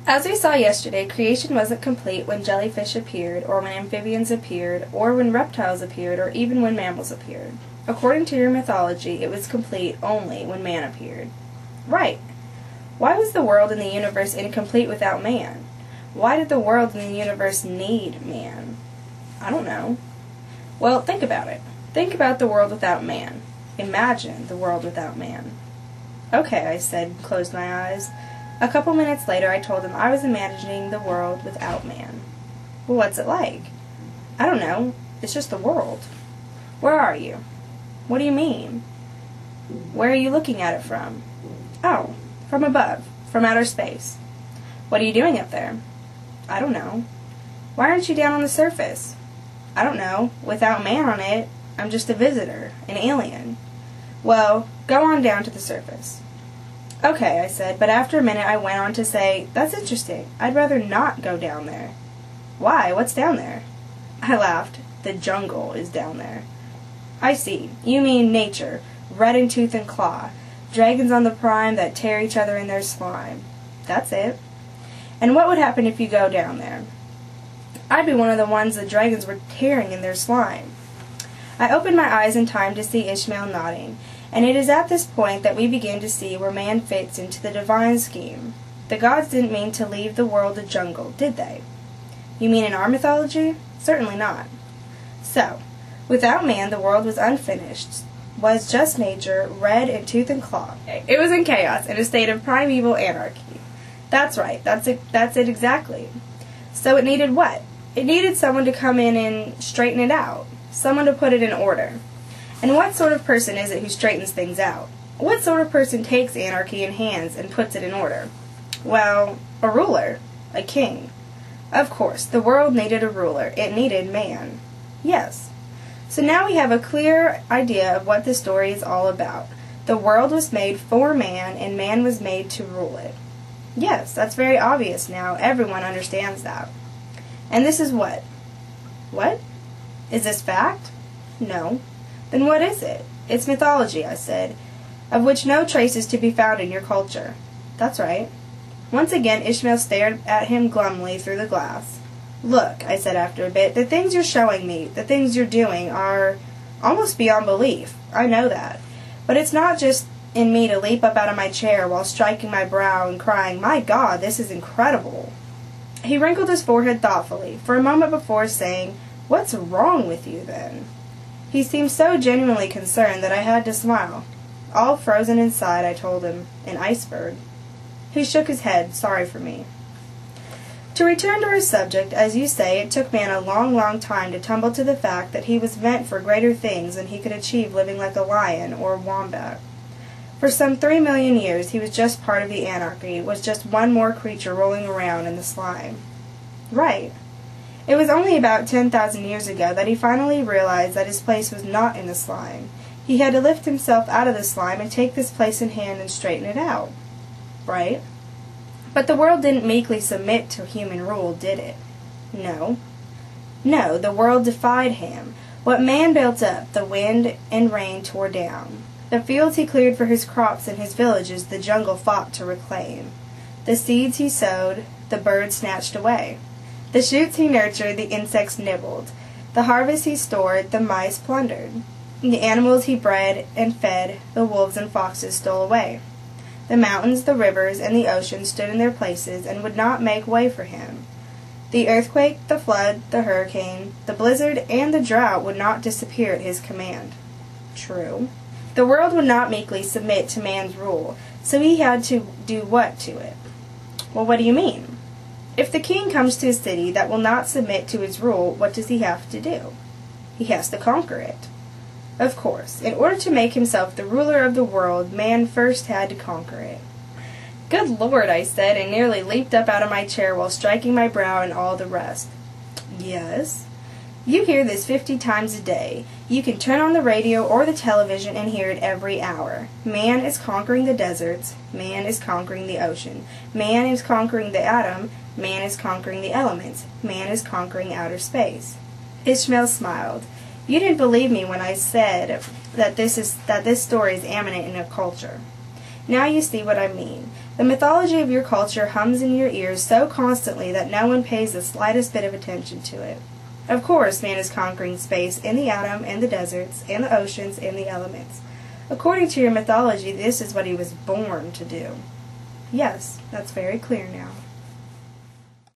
As we saw yesterday, creation wasn't complete when jellyfish appeared, or when amphibians appeared, or when reptiles appeared, or even when mammals appeared. According to your mythology, it was complete only when man appeared. Right. Why was the world and the universe incomplete without man? Why did the world and the universe need man? I don't know. Well, think about it. Think about the world without man. Imagine the world without man. Okay, I said, and closed my eyes. A couple minutes later, I told him I was imagining the world without man. Well, what's it like? I don't know. It's just the world. Where are you? What do you mean? Where are you looking at it from? Oh, from above, from outer space. What are you doing up there? I don't know. Why aren't you down on the surface? I don't know. Without man on it, I'm just a visitor, an alien. Well, go on down to the surface. Okay, I said, but after a minute I went on to say, that's interesting. I'd rather not go down there. Why? What's down there? I laughed. The jungle is down there. I see. You mean nature, red in tooth and claw, dragons on the prime that tear each other in their slime. That's it. And what would happen if you go down there? I'd be one of the ones the dragons were tearing in their slime. I opened my eyes in time to see Ishmael nodding, and it is at this point that we begin to see where man fits into the divine scheme. The gods didn't mean to leave the world a jungle, did they? You mean in our mythology? Certainly not. So, without man, the world was unfinished, was just nature, red in tooth and claw. It was in chaos, in a state of primeval anarchy. That's right, that's it exactly. So it needed what? It needed someone to come in and straighten it out. Someone to put it in order. And what sort of person is it who straightens things out? What sort of person takes anarchy in hands and puts it in order? Well, a ruler. A king. Of course, the world needed a ruler. It needed man. Yes. So now we have a clear idea of what the story is all about. The world was made for man, and man was made to rule it. Yes, that's very obvious now. Everyone understands that. And this is what? What? Is this fact? No. Then what is it? It's mythology, I said, of which no trace is to be found in your culture. That's right. Once again, Ishmael stared at him glumly through the glass. Look, I said after a bit, the things you're showing me, the things you're doing, are almost beyond belief. I know that. But it's not just in me to leap up out of my chair while striking my brow and crying, my God, this is incredible. He wrinkled his forehead thoughtfully, for a moment before saying, What's wrong with you, then? He seemed so genuinely concerned that I had to smile. All frozen inside, I told him, an iceberg. He shook his head, sorry for me. To return to our subject, as you say, it took man a long, long time to tumble to the fact that he was meant for greater things than he could achieve living like a lion or a wombat. For some 3 million years he was just part of the anarchy, was just one more creature rolling around in the slime. Right. It was only about 10,000 years ago that he finally realized that his place was not in the slime. He had to lift himself out of the slime and take this place in hand and straighten it out. Right? But the world didn't meekly submit to human rule, did it? No. No, the world defied him. What man built up, the wind and rain tore down. The fields he cleared for his crops and his villages the jungle fought to reclaim. The seeds he sowed, the birds snatched away. The shoots he nurtured, the insects nibbled. The harvest he stored, the mice plundered. The animals he bred and fed, the wolves and foxes stole away. The mountains, the rivers, and the ocean stood in their places and would not make way for him. The earthquake, the flood, the hurricane, the blizzard, and the drought would not disappear at his command. True. The world would not meekly submit to man's rule, so he had to do what to it? Well, what do you mean? If the king comes to a city that will not submit to his rule, what does he have to do? He has to conquer it. Of course, in order to make himself the ruler of the world, man first had to conquer it. Good Lord, I said, and nearly leaped up out of my chair while striking my brow and all the rest. Yes? You hear this 50 times a day. You can turn on the radio or the television and hear it every hour. Man is conquering the deserts. Man is conquering the ocean. Man is conquering the atom. Man is conquering the elements. Man is conquering outer space. Ishmael smiled. You didn't believe me when I said that this story is eminent in a culture. Now you see what I mean. The mythology of your culture hums in your ears so constantly that no one pays the slightest bit of attention to it. Of course, man is conquering space and the atom and the deserts and the oceans and the elements. According to your mythology, this is what he was born to do. Yes, that's very clear now.